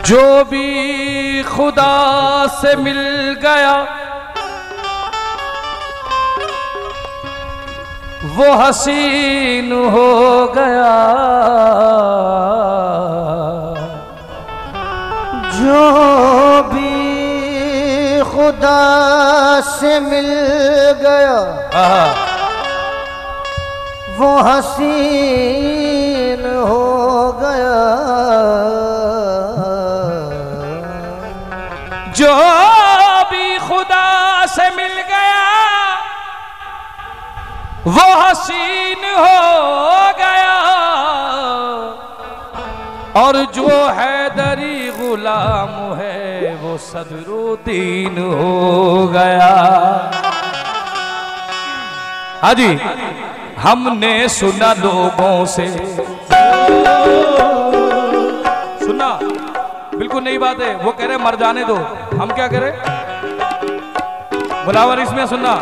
जो भी खुदा से मिल गया वो हसीन हो गया, जो भी खुदा से मिल गया वो हसीन हो गया, जो भी खुदा से मिल गया वो हसीन हो गया, और जो हैदरी गुलाम है वो सदरुद्दीन हो गया। हाँ जी, हमने सुना लोगों से, सुना बिल्कुल नई बात है, वो कह रहे मर जाने दो, हम क्या करें? बुलावर इसमें सुनना,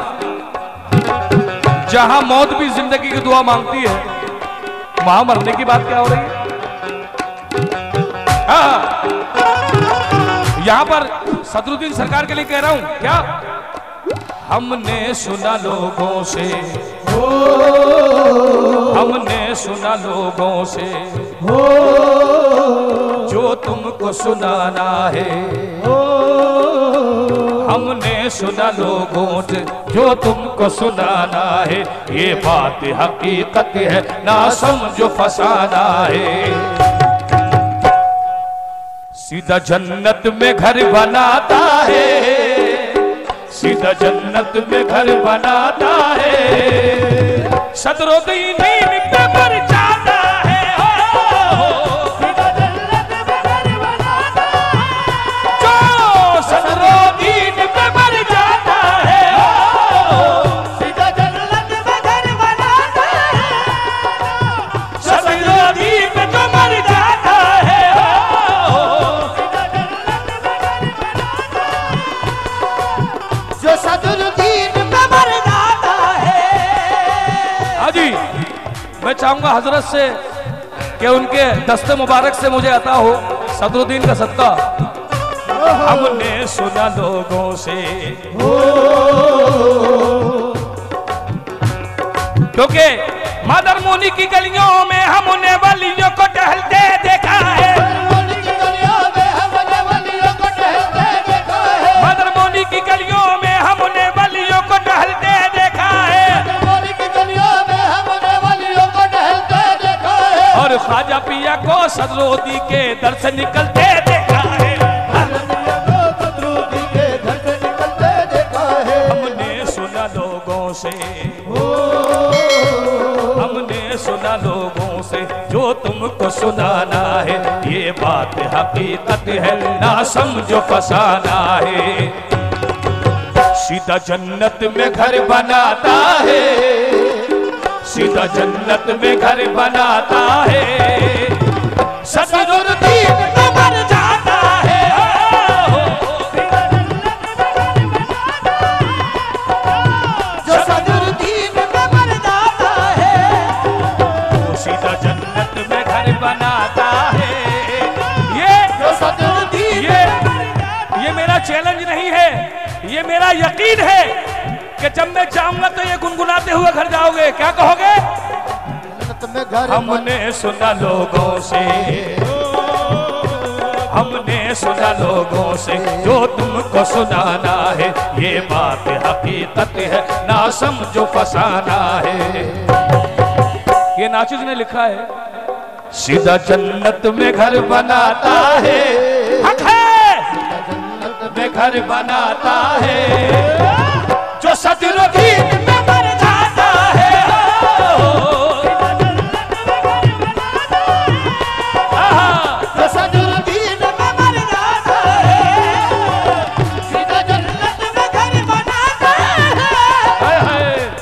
जहां मौत भी जिंदगी की दुआ मांगती है वहां मरने की बात क्या हो रही है? यहां पर सदरुद्दीन सरकार के लिए कह रहा हूं क्या? हमने सुना लोगों से, हमने सुना लोगों से जो तुमको सुनाना है, हमने सुना लोगों से जो तुमको सुनाना है, ये बात हकीकत है ना समझो फसाना है। सीधा जन्नत में घर बनाता है, सीधा जन्नत में घर बनाता है, सदरुद्दीन पे मर जाता है, सीधा जन्नत में घर बनाता है, जो सदरुद्दीन पे मर जाता है, सीधा जन्नत में घर बनाता है, सदरुद्दीन पे तो मर जाता है, सीधा जन्नत में घर बनाता है, जो सदरुद्दीन पे मर जाता है। हाँ जी, मैं चाहूंगा हजरत से कि उनके दस्ते मुबारक से मुझे अता हो सदरुद्दीन का सदका। हमने सुना लोगों से, क्योंकि मदर मोनी की गलियों में हमने वलियों को टहलते देखा है, मदर मोनी की गलियों में हमने वलियों को टहलते देखा है, और ख्वाजा पिया को सदरुद्दीन के दर से निकलते देखा है, हमने सुना लोगों से, हमने सुना लोगों से जो तुमको सुनाना है, ये बात हकीकत है ना समझो फसाना है। सीधा जन्नत में घर बनाता है, सीधा जन्नत में घर बनाता है, सदरुद्दीन तो मर जाता है, सीधा जन्नत में घर बनाता है, जो सदरुद्दीन पे मर जाता है, सीधा जन्नत में घर बनाता है। जो सदरुद्दीन ये मेरा चैलेंज नहीं है, ये मेरा यकीन है कि जब मैं जाऊंगा तो ये गुनगुनाते हुए घर जाओगे। क्या कहोगे? हमने सुना लोगों से, हमने सुना लोगों से जो तुमको सुनाना है, ये बात हकीकत है ना समझो फसाना है। ये नाचिज ने लिखा है, सीधा जन्नत में घर बनाता है, हक है, जन्नत में घर बनाता है, जो सदरुद्दीन में मर जाता है, जो सदरुद्दीन पे मर जाता है, सीधा जन्नत में घर बनाता है,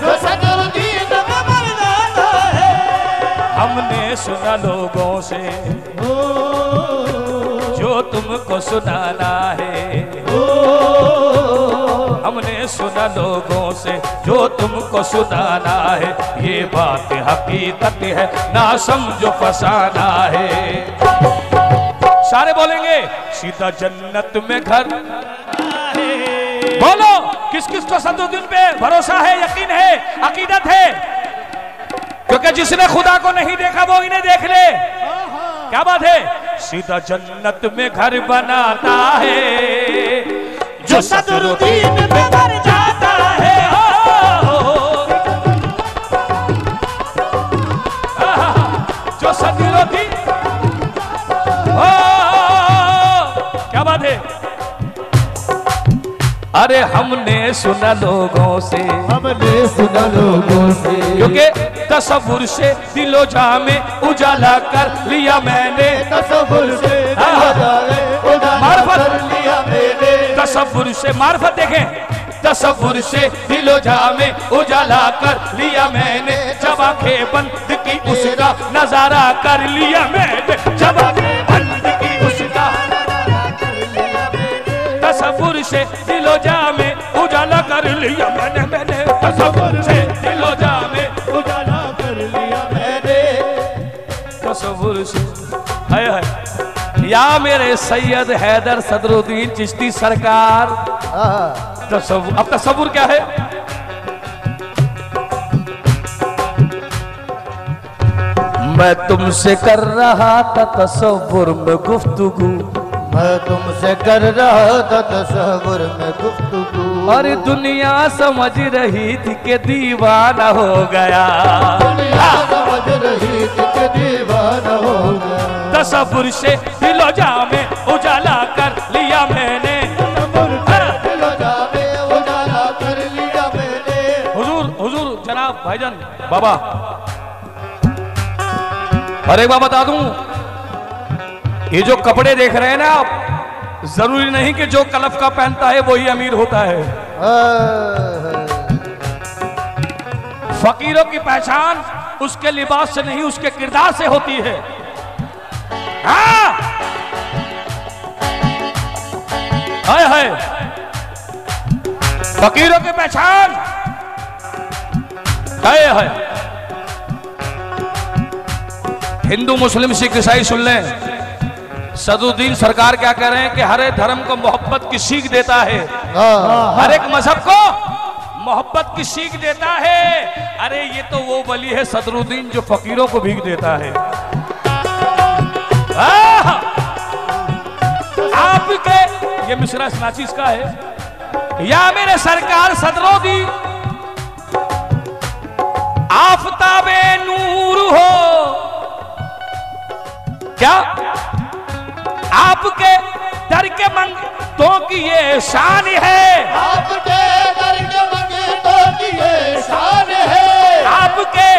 जो सदरुद्दीन पे मर जाता है। हमने सुना लोगों से जो तुमको सुनाना है। हमने सुना लोगों से जो तुमको सुनाना है, ये बात हकीकत है ना समझो फसाना है। सारे बोलेंगे सीधा जन्नत में घर। बोलो किस किस को सदरुद्दीन पे भरोसा है, यकीन है, अकीदत है? क्योंकि जिसने खुदा को नहीं देखा वो इन्हें देख ले। क्या बात है? सीधा जन्नत में घर बनाता है जो सदरुद्दीन पे मर जाता है। जो सदरुद्दीन, क्या बात है? अरे हमने सुना लोगों से, हमने सुना लोगों से, क्योंकि तसव्वुर से दिलो जामे उजाला कर लिया मैंने। तसव्वुर से मार्फत कर लिया मैंने। तसव्वुर से मार्फत देखें, तसव्वुर से दिलो जामे उजाला कर लिया मैंने। जब आंखें बंद की उसका नजारा कर लिया मैंने। जब आंखें बंद की उसका तसव्वुर से दिलो जामे उजाला कर लिया मैंने। तसव्वुर से दिलो जामे उजाला कर लिया मैंने। तसव्वुर से हाय हाय। या मेरे सैयद हैदर सदरुद्दीन चिश्ती सरकार, तसव्वुर, अब तसव्वुर क्या है? मैं तुमसे कर रहा था तसव्वुर में गुफ्तगू, मैं तुमसे कर रहा था तसव्वुर में गुफ्तगू। और दुनिया समझ रही थी कि दीवाना हो गया। दुनिया समझ रही थी कि दीवाना हो गया। तसव्वुर से दिलो जामे उजाला कर लिया मैंने। दिलो जामे उजाला कर लिया मैंने। हुजूर हुजूर जनाब भाईजान बाबा, और एक बात बता दूं, ये जो कपड़े देख रहे हैं ना आप, जरूरी नहीं कि जो कलफ का पहनता है वही अमीर होता है। फकीरों की पहचान उसके लिबास से नहीं उसके किरदार से होती है। हाँ, हाय हाय, फकीरों की पहचान हाय हाय। हिंदू मुस्लिम सिख ईसाई सुन लें, सदरुद्दीन सरकार क्या कह रहे हैं कि हर एक धर्म को मोहब्बत की सीख देता है, हर एक मजहब को मोहब्बत की सीख देता है। अरे ये तो वो वली है सदरुद्दीन जो फकीरों को भीख देता है। आपके ये मिसरा नाचीज का है। या मेरे सरकार सदरुद्दीन आफताबे नूर हो, क्या आपके दर के मंगतों की ये शान है। आपके दर के मंगतों की ये शान है। आपके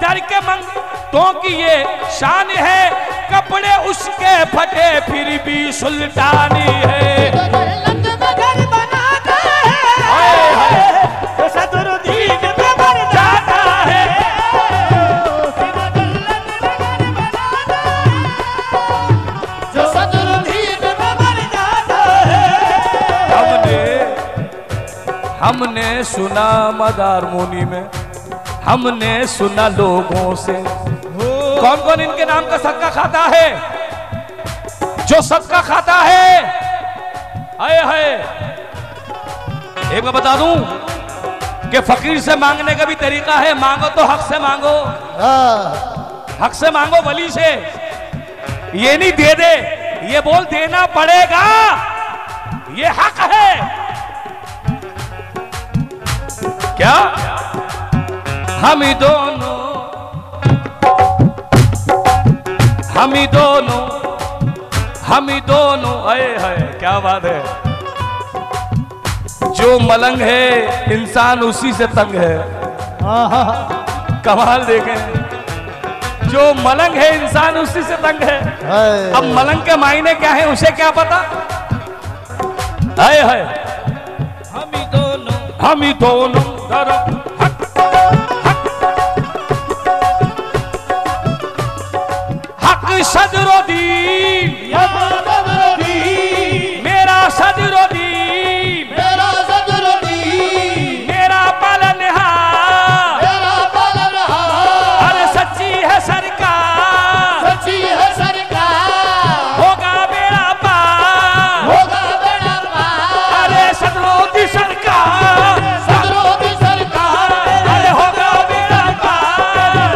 दर के मंगतों की ये शान है। कपड़े उसके फटे फिर भी सुल्तानी है। घर बनाता है तो सदरुद्दीन पे मर जाता है। जो सदरुद्दीन पे मर जाता है। हमने सुना मदार मुनी में, हमने सुना लोगों से। कौन कौन इनके नाम का सदका खाता है? जो सदका खाता है, हाय हाय। एक मैं बता दूं कि फकीर से मांगने का भी तरीका है। मांगो तो हक से मांगो, हक से मांगो वली से। ये नहीं दे दे, ये बोल देना पड़ेगा, ये हक है। क्या हम ही दोनों, हम ही दोनों, हम ही दोनों, आए है, क्या बात है। जो मलंग है इंसान उसी से तंग है। कमाल देखें, जो मलंग है इंसान उसी से तंग है। अब मलंग के मायने क्या है उसे क्या पता? है हम ही दोनों, हम ही दोनों हक सद सदरुद्दीन, मेरा सदरुद्दीन, मेरा पालनहार, अरे सच्ची है सरकार, होगा बेड़ा पार, अरे सदरुद्दीन सरकार, अरे होगा बेड़ा पार,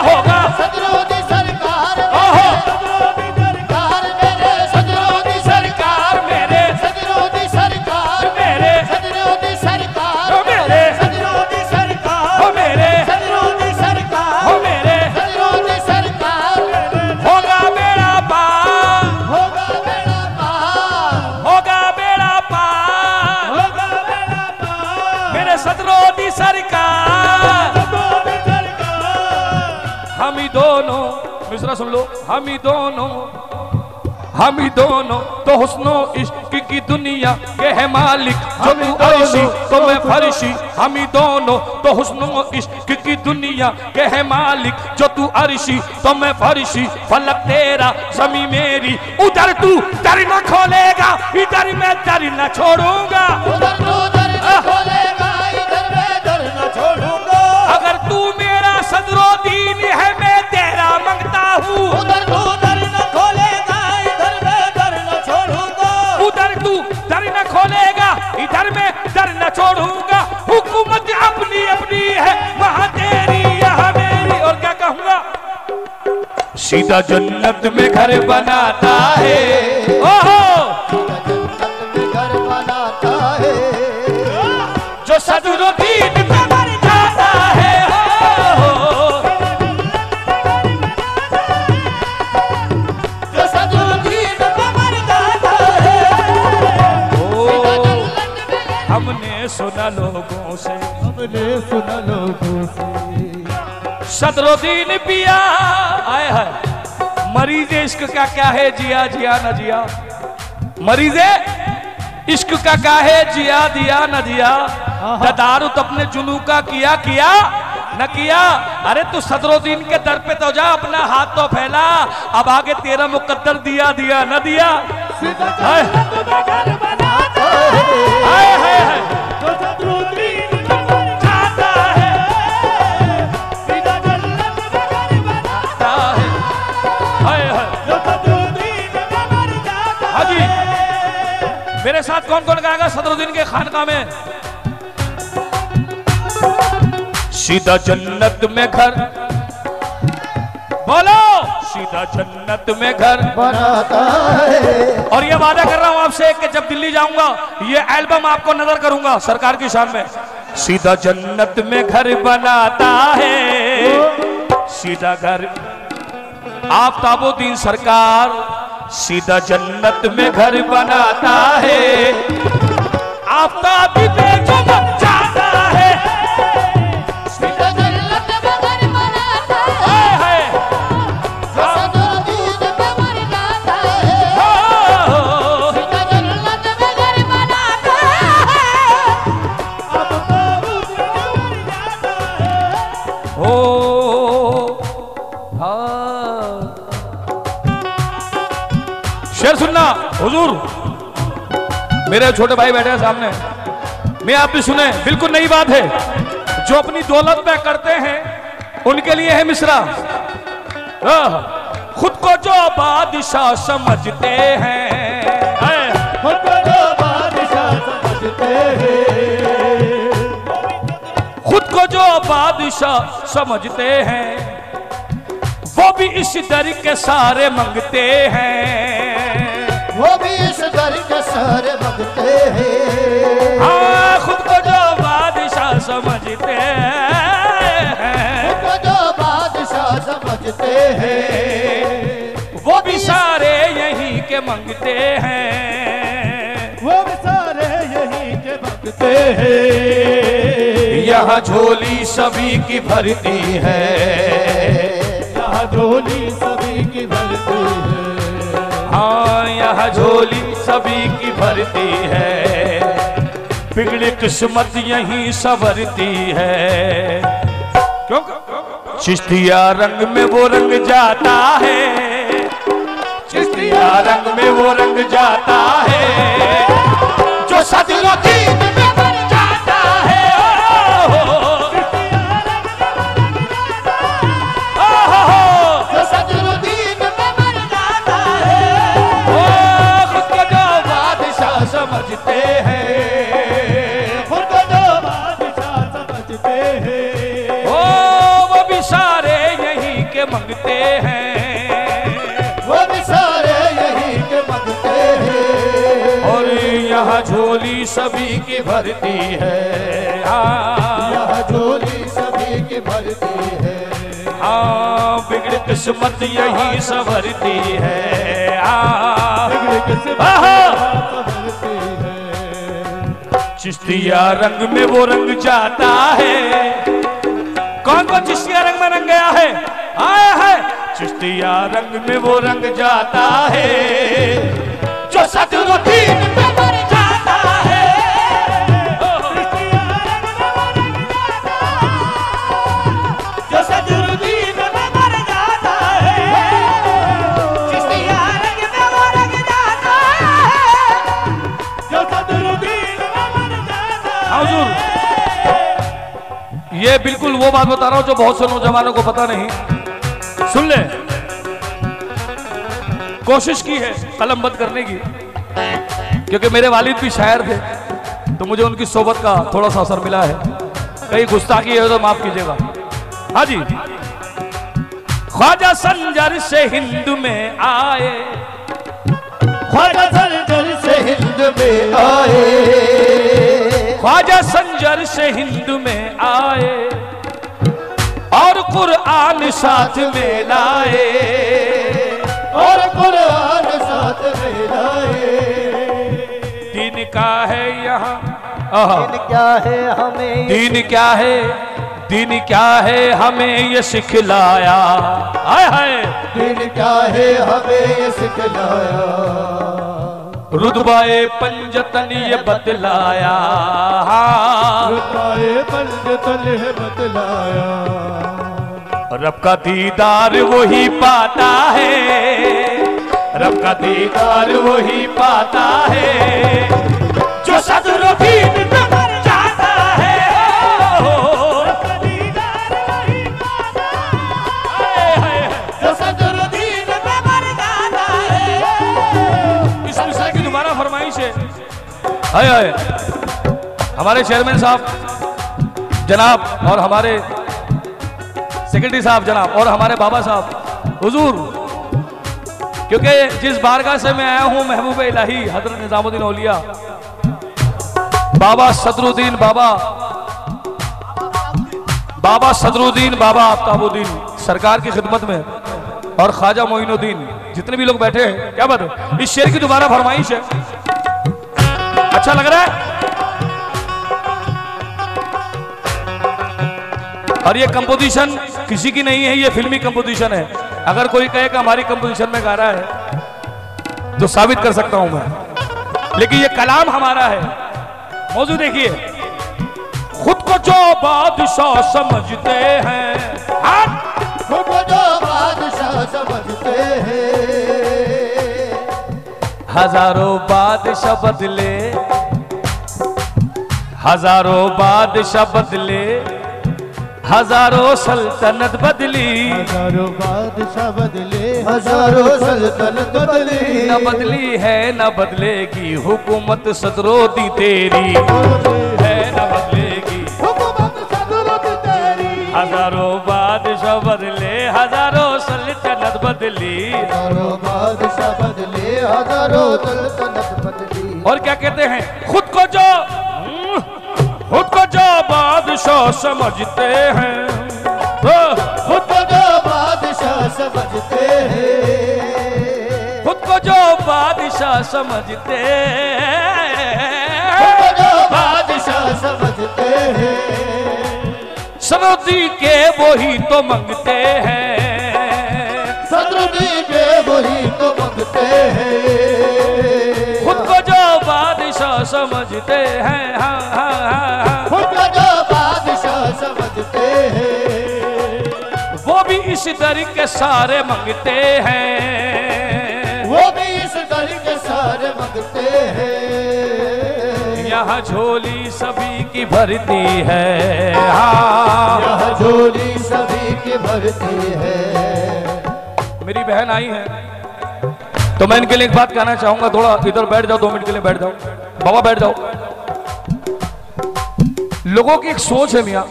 होगा सदरुद्दीन सरकार। हम ही दोनों, मिश्रा सुन लो, हम ही दोनों तो हुस्नो इश्क की दुनिया के है मालिक, जो तू अर्शी तो मैं फर्शी। हम ही दोनों तो हुस्नो इश्क की दुनिया के है मालिक, जो तू अर्शी तो मैं फर्शी। फलक तेरा ज़मीं मेरी, उधर तू दर न खोलेगा, इधर मैं दर न छोड़ूंगा। अगर तू मेरा सदरुद्दीन है, मैं तेरा मंगता हूँ। उधर तू दर न खोलेगा, इधर मैं दर न छोड़ूंगा। उधर तू दर न खोलेगा, इधर मैं दर न छोड़ूंगा। हुकूमत अपनी अपनी है, वहाँ तेरी यहाँ मेरी। और क्या कहूँगा? सीधा जन्नत में घर बनाता है, ओहो घर बनाता है, जो सदरुद्दीन में मर जाता है। जो सदरुद्दीन में मर जाता है। हमने सुना लोगों से, सदरुद्दीन पिया आए है। मरीज इश्क का क्या है, जिया जिया न जिया। मरीज इश्क का क्या है, जिया दिया न दिया। तदारुत अपने जुनू का किया न किया। अरे तू सदरुद्दीन के दर पे तो जा, अपना हाथ तो फैला। अब आगे तेरा मुकद्दर दिया न दिया। मेरे साथ कौन कौन गाएगा सदरुद्दीन के खानका में? सीधा जन्नत में घर, बोलो सीधा जन्नत में घर बनाता है। और ये वादा कर रहा हूं आपसे कि जब दिल्ली जाऊंगा ये एल्बम आपको नजर करूंगा सरकार की शान में। सीधा जन्नत में घर बनाता है, सीधा घर आफ्ताबुद्दीन सरकार। सीधा जन्नत में घर बनाता है, आफ्ताब पे जो बन जाता है। सीधा जन्नत में घर बनाता है, सदरुद्दीन में मर जाता है। सीधा जन्नत में घर बनाता है, आफ्ताब पे जो मर जाता है। ओ शेर सुनना हुजूर, मेरे छोटे भाई बैठे हैं सामने, मैं आप भी सुने। बिल्कुल नई बात है, जो अपनी दौलत में करते हैं उनके लिए है मिसरा। खुद को जो बादशाह समझते हैं, खुद को जो बादशाह समझते हैं, खुद को जो बादशाह समझते हैं, वो भी इस दर के सारे मंगते हैं। वो भी इस दर के सारे मंगते हैं। हाँ, खुद को जो बादशाह समझते हैं, खुद को जो बादशाह समझते हैं, वो भी सारे यहीं के मंगते हैं। वो भी सारे यहीं के मंगते हैं। यहाँ झोली सभी की भरती है, यहाँ झोली सभी की भरती है। हाँ, यहाँ झोली सभी की भरती है, बिगड़ी किस्मत यहीं संवरती है। क्यों चिश्तिया रंग में वो रंग जाता है, चिश्तिया रंग में वो रंग जाता है, जो सदियों दीन में मर जाता है। जो सदियों दीन में मर जाता है। खुद को जो बादशाह समझते हैं, खुद को जो बादशाह समझते हैं, वो भी सारे यहीं के मंगते हैं, वो भी सारे यहीं के मंगते हैं। और यहाँ झोली सभी की भरती है, यहाँ झोली सभी की भरती है। हाँ बिगड़ किस्मत यहीं संवरती है, बिगड़ किस्मत संवरती है। चिश्तिया रंग में वो रंग जाता है। कौन कौन चिश्तिया रंग में रंग गया है? आया है। चिश्तिया रंग में वो रंग जाता है, जो सदियों दीन में मर जाता है। जो सदियों दीन में मर जाता है। चिश्तिया रंग में वो रंग जाता है, जो सदियों दीन में मर जाता है। हुजूर, ये बिल्कुल वो बात बता रहा हूं जो बहुत से नौजवानों को पता नहीं। सुन ले, कोशिश की है कलम बंद करने की, क्योंकि मेरे वालिद भी शायर थे, तो मुझे उनकी सोबत का थोड़ा सा असर मिला है। कहीं गुस्ताखी है तो माफ कीजिएगा। हाँ जी। ख्वाजा संजर से हिंद में आए, ख्वाजा संजर से हिंद में आए, ख्वाजा संजर से हिंद में आए, और कुरान साथ में लाए, और कुरान साथ में लाए। दीन क्या है यहाँ, दीन क्या है हमें, दीन क्या है, दीन क्या है हमें ये सिखलाया। हाय हाय। दीन क्या है हमें ये सिखलाया। रुतबाए पंजतन ये बतलाया, रुतबाए पंजतन ये बतलाया। रब का दीदार वही पाता है, रब का दीदार वही पाता है, जो सदियों दीन में मर जाता है। रब का दीदार वही पाता है, जो सदियों दीन में मर जाता है। इस मिसरे की दोबारा फरमाइश है। हाय हाय। हमारे चेयरमैन साहब जनाब, और हमारे सेक्रेटरी साहब जनाब, और हमारे बाबा साहब हुजूर, क्योंकि जिस बारगाह से मैं आया हूं महबूब इलाही हजरत निजामुद्दीन औलिया बाबा सदरुद्दीन बाबा सदरुद्दीन बाबा आफ्ताबुद्दीन सरकार की खिदमत में, और ख्वाजा मोइनुद्दीन, जितने भी लोग बैठे हैं, क्या बात है। इस शेर की दोबारा फरमाइश है। अच्छा लग रहा है। और ये कंपोजिशन किसी की नहीं है, ये फिल्मी कंपोजिशन है। अगर कोई कहे कि हमारी कंपोजिशन में गा रहा है तो साबित कर सकता हूं मैं, लेकिन ये कलाम हमारा है। मौजू देखिए। खुद को जो बादशाह समझते हैं, खुद को जो बादशाह समझते हैं, हजारों बादशाह बदले, हजारों बादशाह बदले, हजारों सल्तनत बदली, हजारों बादशाह बदले, हजारों सल्तनत बदली, न बदली है न बदलेगी हुकूमत सदरोदी तेरी, है न बदलेगी हुकूमत सदरोदी तेरी। हजारों बादशाह बदले, हजारों सल्तनत बदली, हजारों बादशाह बदले, हजारों सल्तनत बदली। और क्या कहते हैं, खुद को जो बादशाह समझते हैं, खुद को जो बादशाह समझते हैं, खुद को जो बादशाह समझते हैं, खुद को जो बादशाह समझते हैं, सदरुद्दी के वही तो मंगते हैं, सदरुद्दी के वही तो मंगते हैं। खुद को जो बादशाह समझते हैं, हाँ हाँ हाँ, खुद को जो बादशाह समझते हैं, इस दर के सारे मंगते हैं, वो भी इस दर के सारे मंगते हैं। यहाँ झोली सभी की भरती है, हाँ यहाँ झोली सभी की भरती है। मेरी बहन आई है तो मैं इनके लिए एक बात कहना चाहूंगा। थोड़ा इधर बैठ जाओ, 2 मिनट के लिए बैठ जाओ। बाबा बैठ जाओ। लोगों की एक सोच है मियां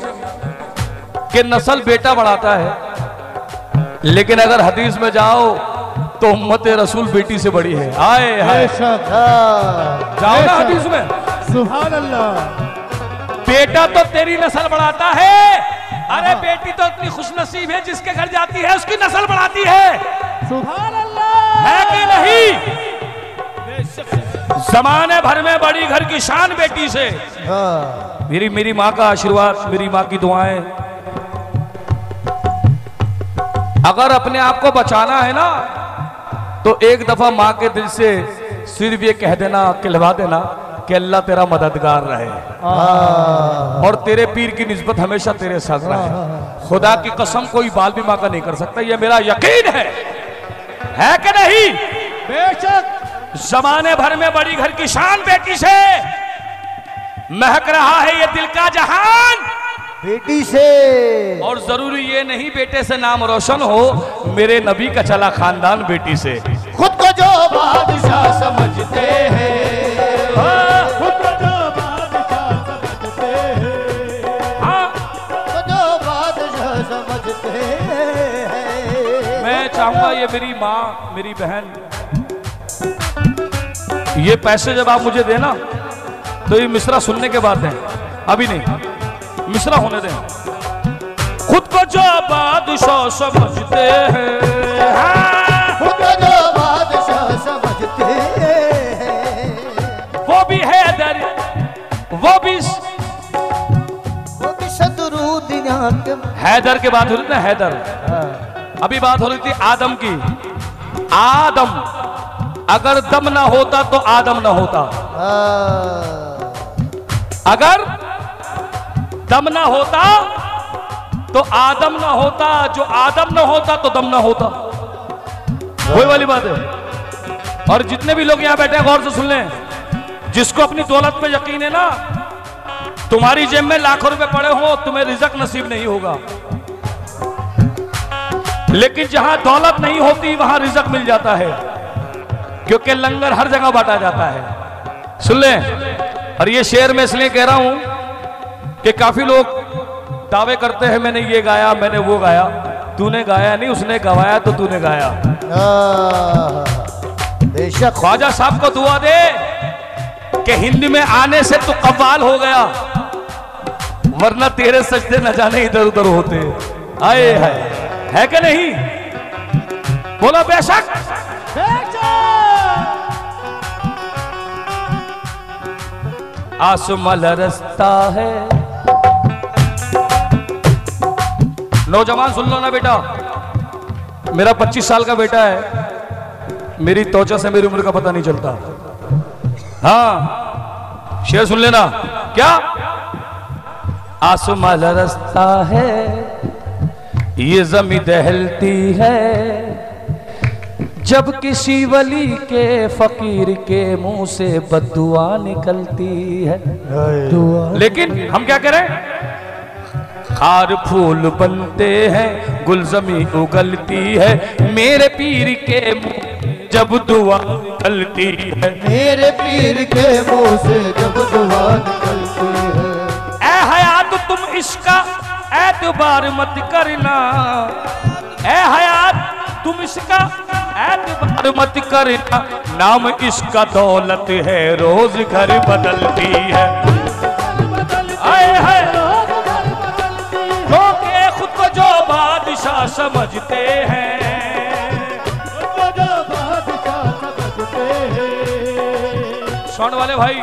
कि नस्ल बेटा बढ़ाता है, लेकिन अगर हदीस में जाओ तो उम्मत रसूल बेटी से बड़ी है। आए हाय, जाओ ना हदीस में। सुभान अल्लाह। बेटा तो तेरी नस्ल बढ़ाता है, अरे बेटी तो इतनी खुशनसीब है जिसके घर जाती है उसकी नस्ल बढ़ाती है। सुभान अल्लाह। है कि नहीं? जमाने भर में बड़ी घर की शान बेटी से। हाँ। मेरी माँ का आशीर्वाद, मेरी माँ की दुआएं। अगर अपने आप को बचाना है ना तो एक दफा माँ के दिल से सिर्फ ये कह देना, कहलवा देना कि अल्लाह तेरा मददगार रहे और तेरे पीर की निस्बत हमेशा तेरे साथ रहे। खुदा की कसम कोई बाल भी माँ का नहीं कर सकता, ये मेरा यकीन है कि नहीं? बेशक। जमाने भर में बड़ी घर की शान बेटी से महक रहा है ये दिल का जहान बेटी से। और जरूरी ये नहीं बेटे से नाम रोशन हो, मेरे नबी का चला खानदान बेटी से। खुद को जो बादशाह समझते हैं, खुद को जो बादशाह समझते हैं, हाँ, खुद को जो बादशाह समझते हैं। मैं चाहूंगा ये मेरी माँ, मेरी बहन, ये पैसे जब आप मुझे देना तो ये मिसरा सुनने के बाद दें, अभी नहीं, मिसरा होने दें। खुद को जो बादशाह समझते हैं, हाँ, खुद को जो बादशाह समझते हैं, वो भी हैदर, वो भी सदरुद्दीन के। हैदर के बात हो रही थी ना, हैदर। अभी बात हो रही थी आदम की। आदम, अगर दम ना होता तो आदम ना होता। अगर दम ना होता तो आदम ना होता, जो आदम ना होता तो दम ना होता। वही वाली बात है। और जितने भी लोग यहां बैठे हैं गौर से सुन लें, जिसको अपनी दौलत पे यकीन है ना, तुम्हारी जेब में लाखों रुपए पड़े हो तुम्हें रिज़्क नसीब नहीं होगा, लेकिन जहां दौलत नहीं होती वहां रिज़्क मिल जाता है, क्योंकि लंगर हर जगह बांटा जाता है। सुन लें। और ये शेर मैं इसलिए कह रहा हूं कि काफी लोग दावे करते हैं मैंने ये गाया, मैंने वो गाया। तूने गाया नहीं, उसने गवाया तो तूने गाया। बेशक। ख्वाजा साहब को दुआ दे कि हिंद में आने से तू कव्वाल हो गया, वरना तेरे सजदे न जाने इधर उधर होते। आए है कि नहीं? बोलो बेशक। आसमां रस्ता है। नौजवान सुन लो ना बेटा, मेरा 25 साल का बेटा है, मेरी त्वचा से मेरी उम्र का पता नहीं चलता। हाँ, शेर सुन लेना। क्या? आसमां रस्ता है, ये जमीन दहलती है, जब किसी वली के फकीर के मुंह से बद्दुआ निकलती है। लेकिन हम क्या करें? खार फूल बनते हैं, गुलजमी उगलती है, मेरे पीर के मुंह जब दुआ निकलती है, मेरे पीर के मुंह से जब दुआ निकलती है। ऐ हयात तुम इसका एतबार मत करना, ऐ हयात तुम इसका एतबार मत करना, नाम इसका दौलत है, रोज घर बदलती है। आए है लोग खुद को जो बादशाह समझते हैं, खुद को जो बादशाह समझते हैं। स्वर्ण वाले भाई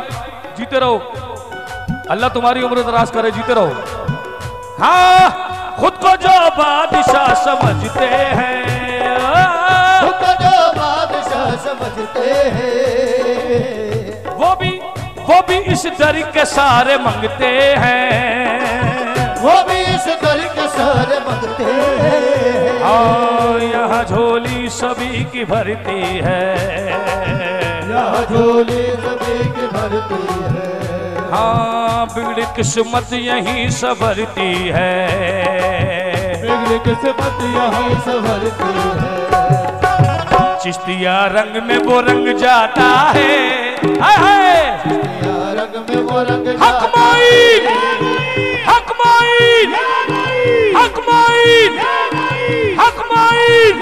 जीते रहो, अल्लाह तुम्हारी उम्र दराज करे, जीते रहो। हाँ, खुद को जो बादशाह समझते हैं, खुद को जो बादशाह समझते हैं, वो भी इस दर के सारे मंगते हैं, वो भी इस दर के अवसर मांगते हैं। हाँ यहाँ झोली सभी की भरती है, यहाँ झोली सभी की भरती है। हाँ बिगड़ी किस्मत यहीं संवरती है, बिगड़ी किस्मत यहीं संवरती है। चिश्तिया रंग में वो रंग जाता है, हाय हाय चिश्तिया रंग में वो रंग हक माइन, हक माइन, हक माइन, हक माइन।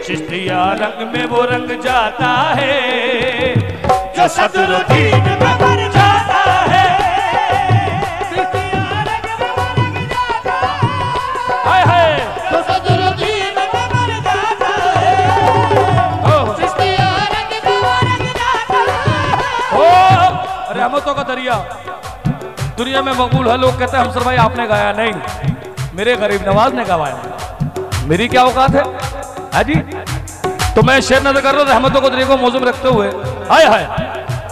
चिश्तिया रंग में वो रंग जाता है जो सदरुद्दीन में भर जाता है। चिश्तिया रंग में वो रंग जाता है, हाय हाय जो सदरुद्दीन में भर जाता है। ओ चिश्तिया रंग में वो रंग जाता है। ओ रहमतों का दरिया दुनिया में मकबूल है। लोग कहते हैं हमसर भाई आपने गाया, नहीं मेरे गरीब नवाज ने गवाया। मेरी क्या औकात है जी? तो मैं शेर नजर कर रहा हूं रहमतों को दरिया को मौजूद रखते हुए। हाय हाय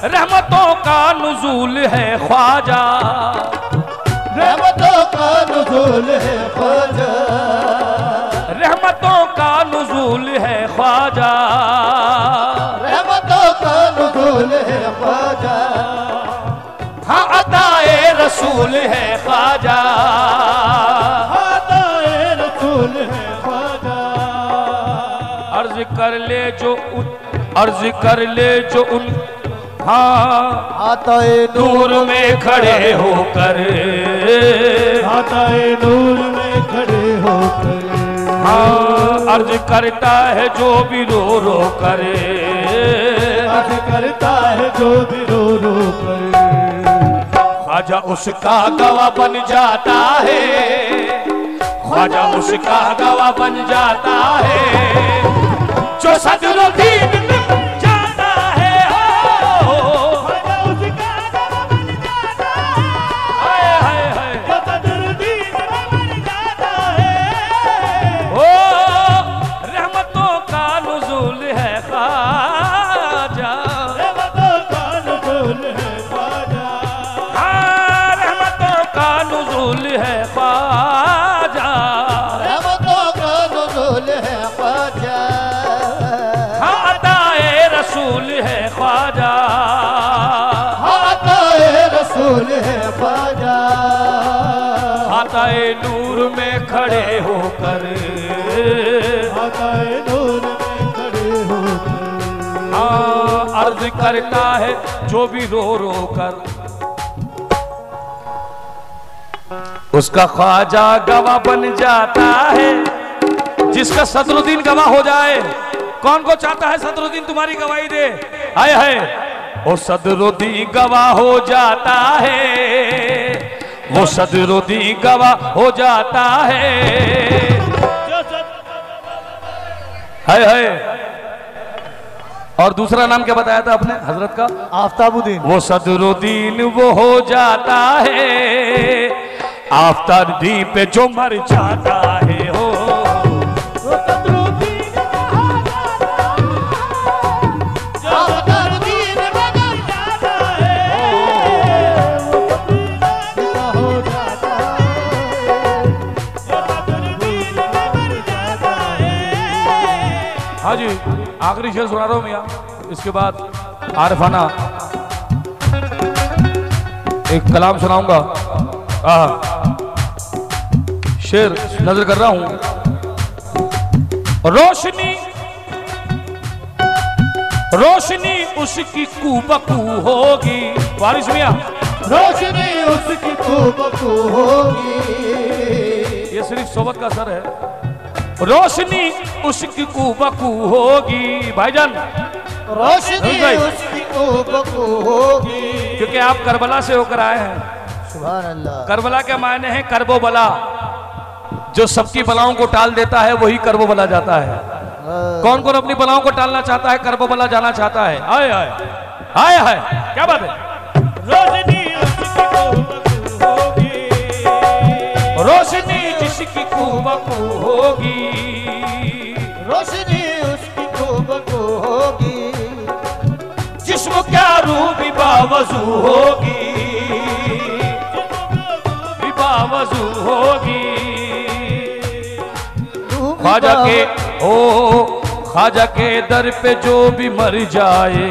रहमतों का नुज़ूल है ख्वाजा, रहमतों का नुज़ूल है ख्वाजा, रहमतों का नुज़ूल है ख्वाजा, रहमतों का नुज़ूल है ख्वाजा। हाँ अताए रसूल है ख्वाजा, अताए रसूल है ख्वाजा। अर्ज कर ले जो उन, अर्ज कर ले जो उन, हाँ अताए नूर में खड़े होकर, अताए नूर में खड़े होकर। हाँ अर्ज करता है जो भी रो रो करे, अर्ज करता है जो भी रो रो कर। ख्वाजा उसका गवाह बन जाता है, ख्वाजा उसका गवाह बन जाता है जो सदरुद्दीन में बन जाता है। हो ख्वाजा उसका गवाह बन जाता है, हाय हाय हाय जो सदरुद्दीन में बन जाता है। ओ रहमतों का नुज़ूल है ख्वाजा, रहमतों का नुज़ूल है ख्वाजा, हाँ रहमतों का नुज़ूल है ख्वाजा, रहमतों का नुज़ूल है ख्वाजा। हाँ अताए रसूल है ख्वाजा, अताए रसूल है ख्वाजा। अताए नूर में खड़े होकर, अताए नूर में खड़े होकर। हाँ अर्ज करता है जो भी रो रो कर, उसका ख्वाजा गवाह बन जाता है। जिसका सदरुद्दीन गवाह हो जाए, कौन को चाहता है सदरुद्दीन तुम्हारी गवाही दे? हाय हाय वो सदरुद्दीन गवाह हो जाता है, वो सदरुद्दीन गवाह हो जाता है। हाय हाय और दूसरा नाम क्या बताया था आपने हजरत का? आफ्ताबुद्दीन। वो सदरुद्दीन वो हो जाता है, आफ्ताबुद्दीन पे जो मर जाता है। हो वो सदरुद्दीन हो जाता है, जो सदरुद्दीन में बन जाता है। वो सदरुद्दीन हो जाता है, जो सदरुद्दीन में बन जाता है। हाँ जी आखिरी शेर सुना रहा हूँ मियाँ, इसके बाद आरिफाना एक कलाम सुनाऊंगा। शेर नजर कर रहा हूं। रोशनी रोशनी उसकी कूबकू होगी, वारिस मियां रोशनी उसकी कूबकू होगी। ये सिर्फ सोबत का असर है। रोशनी उसकी कूबकू होगी भाईजान, रोशनी उसकी कूबकू होगी। क्योंकि आप करबला से होकर आए हैं। सुभान अल्लाह। करबला के मायने हैं करबो बला, जो सबकी बलाओं को टाल देता है वही करबो बला जाता है। कौन कौन अपनी बलाओं को टालना चाहता है, करबो बला जाना चाहता है? आए आए आए आए क्या बात है। रोशनी उसकी कूबकू होगी, रोशनी जिसकी कूबकू होगी, रोशनी उसकी कूबकू होगी। जिस्म क्या रूह भी बावजू होगी, भी बावजू होगी। ख्वाजा के ख्वाजा के दर पे जो भी मर जाए,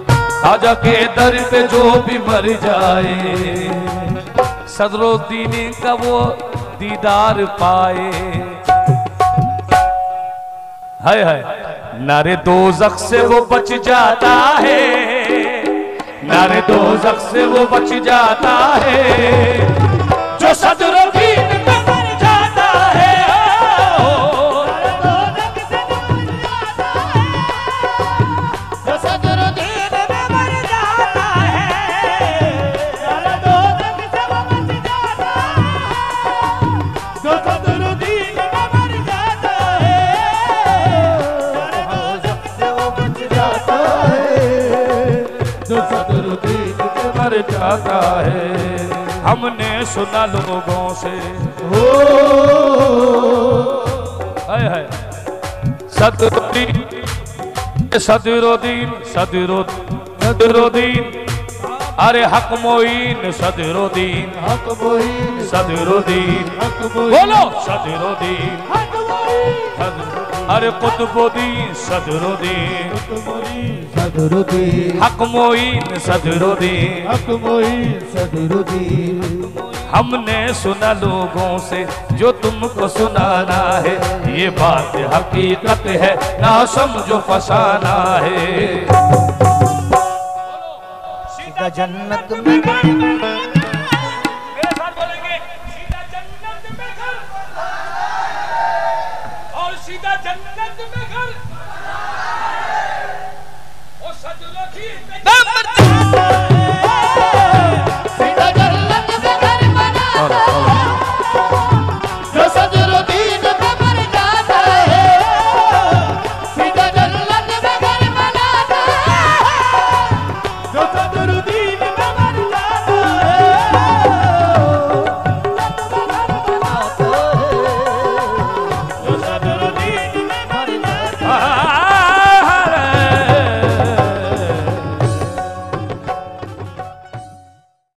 ख्वाजा के दर पे जो भी मर जाए, सदरुद्दीन का वो दीदार पाए। हाय हाय, नारे दोज़ख से वो बच जाता है, नारे दोज़ख से वो बच जाता है, जो सदरुद्दीन पे मर जाता है। जो सदरुद्दीन पे मर जाता है, दोज़ख से वो बच जाता है, जो सदरुद्दीन पे मर जाता है, दोज़ख से वो बच जाता है, जो सदरुद्दीन पे मर जाता है। हमने सुना लोगों से, हाय हाय, सदरुद्दीन सदरुद्दीन सदरुद्दीन, अरे हक मोइन सदरुद्दीन, हक मोइन सदरुद्दीन, हक मोइन, बोलो सदरुद्दीन, अरे कुतुबुद्दीन सदरुद्दीन, सदरुद्दीन हक मोइन सदरुद्दीन। हक मोइन सदरुद्दीन। हमने सुना लोगों से जो तुमको सुनाना है, ये बात हकीकत है ना समझो फसाना है। सीधा जन्नत में